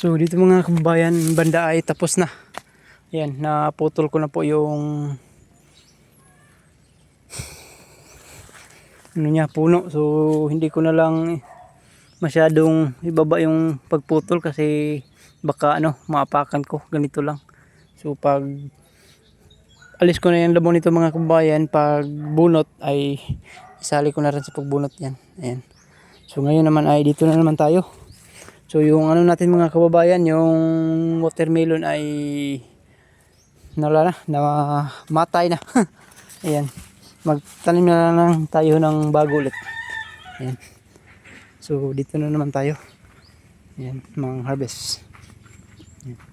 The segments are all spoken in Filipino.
So dito mga kababayan, banda ay tapos na. Ayan, naputol ko na po yung ano niya, puno. So hindi ko na lang masyadong ibaba yung pagputol kasi baka maapakan ko. Ganito lang. So pag alis ko na yung labong nito mga kababayan, pag bunot ay isali ko na rin sa pagbunot yan. Ayan. So ngayon naman ay dito na naman tayo. So yung natin mga kababayan, yung watermelon ay namatay na. Ayan. Magtanim na lang tayo ng bago ulit. Ayan. So dito na naman tayo. Ayan, mga harvest. Ayan.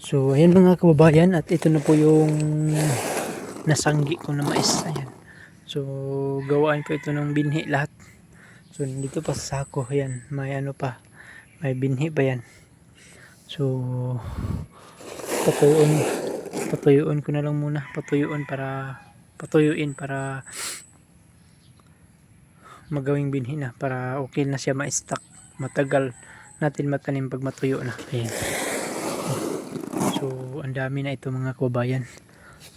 So ayan mga kababayan, at ito na po yung nasanggi ko na mais. Ayan. So gawaan ko ito ng binhi lahat. So nandito pa sa sako. Ayan, may ano pa, may binhi pa yan. So patuyuin ko na lang muna, patuyuin para magawing binhi na, para okay na siya ma-stock, matagal natin matanim pag matuyo na. Ayan. So ang dami na ito mga kababayan.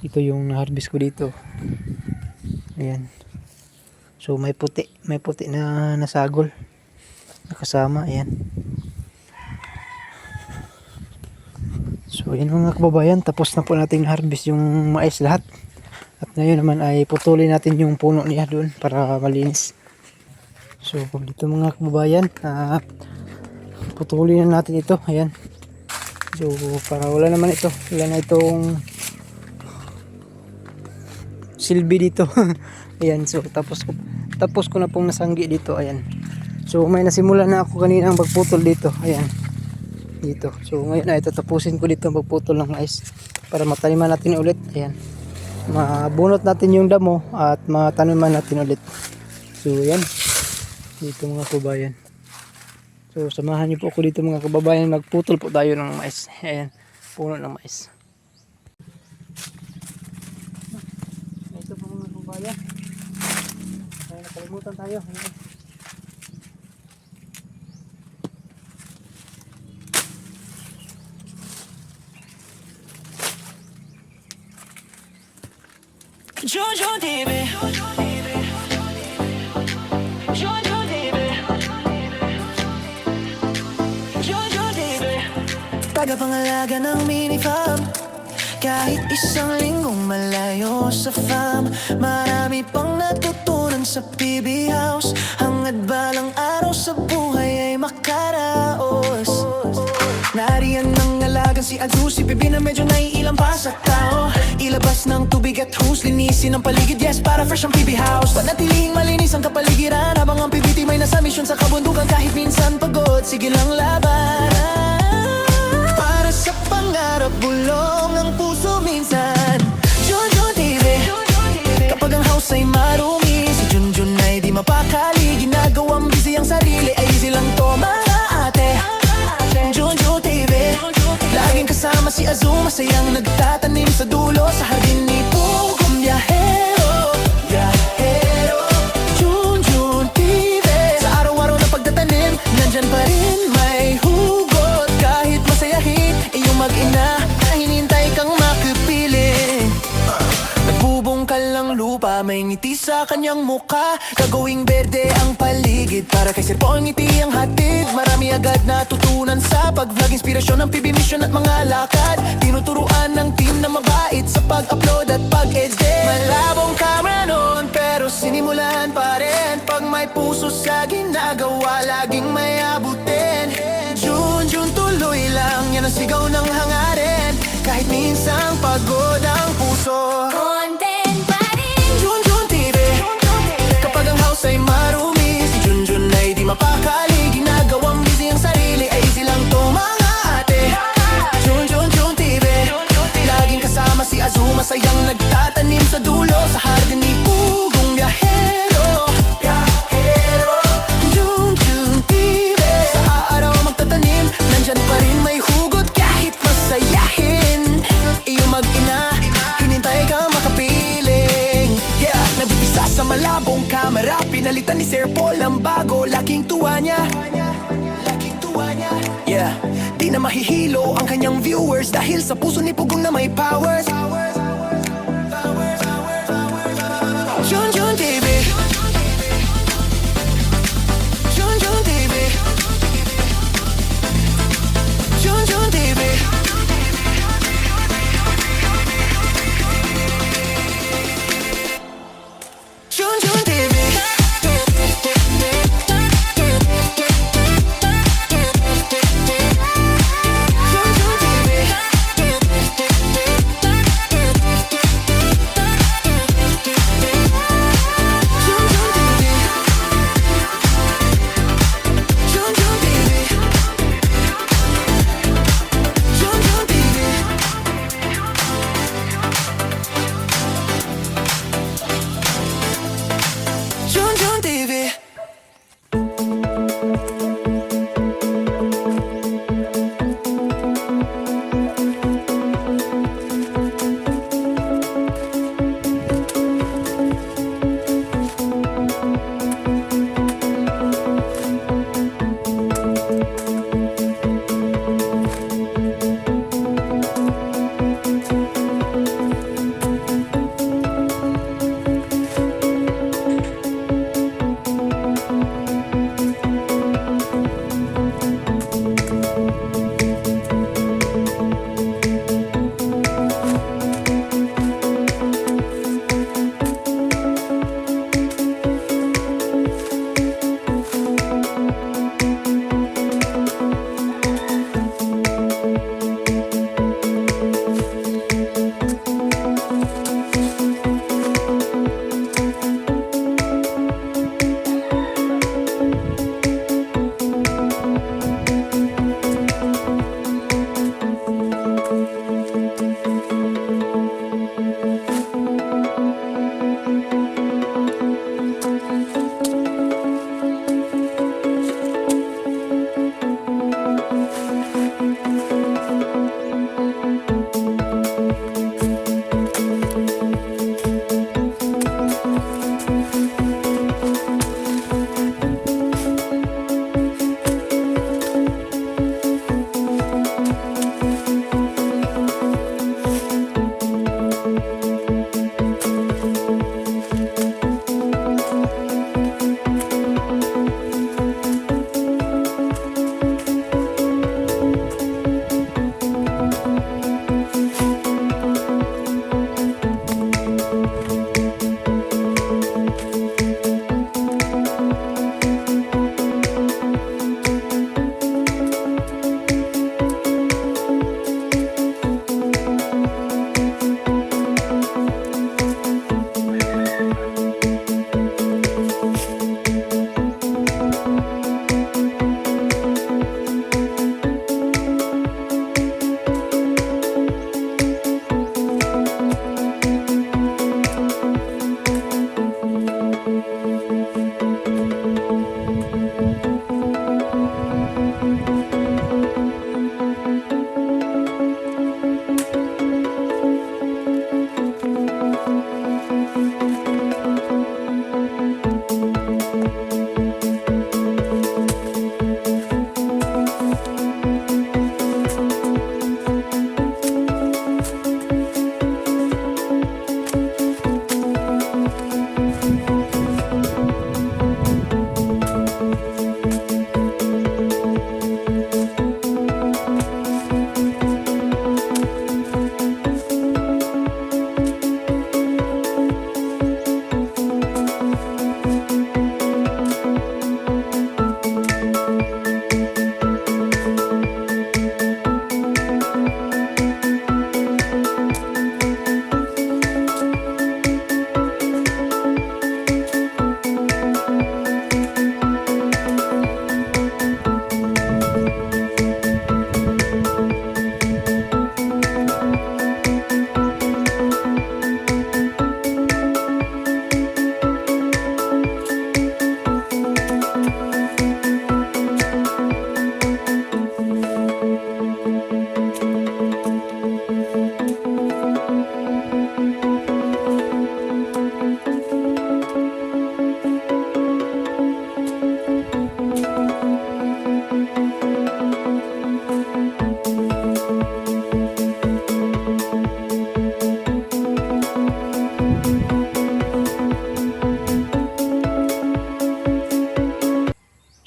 Ito yung na-harvest ko dito. Ayan. So may puti na nasagol nakasama. Ayan. So ayan mga kababayan, tapos na po natin harvest yung mais lahat. At ngayon naman ay putulin natin yung puno niya doon para malinis. So dito mga kababayan, putulin na natin ito. Ayan. So para wala na itong silbi dito. Ayan, so tapos ko na pong nasanggi dito. Ayan. So may nasimula na ako kanina ang pagputol dito. Ayan. Dito. So ngayon ay tatapusin ko dito ang pagputol ng mais para mataniman natin ulit. Ayan. Mabunot natin yung damo at mataniman natin ulit. So ayan. Dito mga kababayan. So samahan niyo po ako dito mga kababayan, magputol po tayo ng mais. Ayan, puno ng mais. Ito po mga kababayan. Ay, nakalimutan tayo. Ayan. Jojo TV, Jojo TV, Jojo TV. Tagapangalaga ng mini farm, kahit isang linggong malayo sa farm. Marami pang natutunan sa PB House, hangad balang araw sa buhay ay makaraos. Nariyan ng alagang si Adu, si Bibi na medyo naiilang pa sa tao. Ilabas ng tubig at hose, linisin ang paligid, yes, para fresh ang PB House. Panatilihing malinis ang kapaligiran, habang ang PBT may nasa misyon sa kabundukan. Kahit minsan pagod, sige lang laban. Para sa pangarap, bulong ang puso minsan. Jojo TV, kapag ang house ay marumi, si Junjun ay di mapakali. Ginagawang busy ang sarili, ay easy lang to mga ate. Jojo TV, laging kasama si Azuma, masayang nagtatanim sa dulo sa hardin ni Pugong Biyahero. Junjun TV, sa araw-araw na pagtatanim, nandyan pa rin may hugot. Kahit masayahin, iyong mag-ina na hinintay kang makipiling. Nagbubungkal lang lupa, may ngiti sa kanyang muka. Gagawing berde ang paligid, para kay Sir Po ang ngiti ang hatid. Marami agad natutunan sa pag-vlog, inspirasyon ng PB mission at mga lakad. Tinuturuan ng team na mabait sa pag-upload at pag-edit. Malabong camera noon, pero sinimulan pa rin. Pag may puso sa ginagawa, laging may abutin. Junjun tuloy lang, yan ang sigaw ng hangarin. Kahit minsang pagod ang puso, content pa rin. Junjun TV, kapag ang house ay marumi, si Junjun ay di mapakali. Ginagawang busy ang sarili, ay easy lang to mga ate. Junjun TV, laging kasama si Azuma, masayang nagtatanim sa dulo sa hardin ni Pugong Biyahero. Junjun TV, sa araw magtatanim, nandyan pa rin may hugot. Kahit masayahin, iyong mag-ina, hinintay ka makapiling. Yeah, nabibisa sa malabong kamera, pinalitan ni Sir Paul ang bago. Laking tuwa niya, yeah, di na mahihilo ang kanyang viewers, dahil sa puso ni Pugong na may powers. Junjun TV, Junjun TV, Junjun TV. Junjun TV, Junjun TV,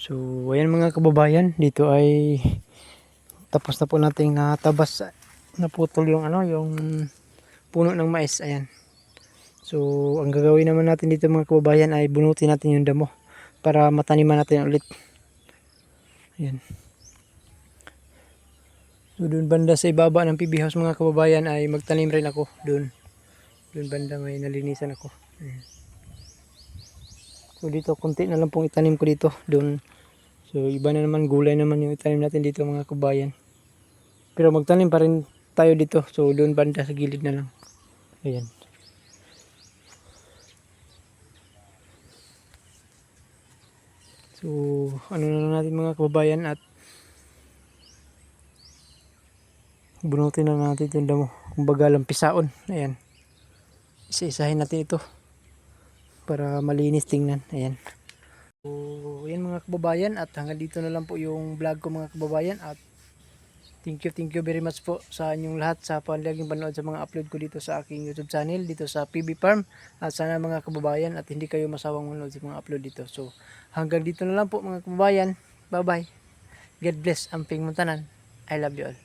So, ayan mga kababayan, dito ay tapos na po nating tabas, naputol yung yung puno ng mais, ayan. So, ang gagawin naman natin dito mga kababayan ay bunutin natin yung damo para mataniman natin ulit. Ayan. So, doon banda sa ibaba ng PB house mga kababayan ay magtanim rin ako doon. Doon banda may nalinisan ako. Ayan. So, dito konti na lang pong itanim ko dito, doon. So, iba na naman, gulay naman yung itanim natin dito mga kabayan. Pero magtanim pa rin tayo dito. So, doon banda sa gilid na lang. Ayan. So, ano na lang natin mga kababayan at bunutin na natin yung damo. Kumbaga lampisaon. Ayan. Isa-isahin natin ito para malinis tingnan. Ayan. So, ayan mga kababayan, at hanggang dito na lang po yung vlog ko mga kababayan, at thank you very much po sa inyong lahat sa palaging panood sa mga upload ko dito sa aking YouTube channel, dito sa PB Farm. At sana mga kababayan at hindi kayo masawang manood sa mga upload dito. So hanggang dito na lang po mga kababayan. Bye bye. God bless. Amping Muntanan. I love you all.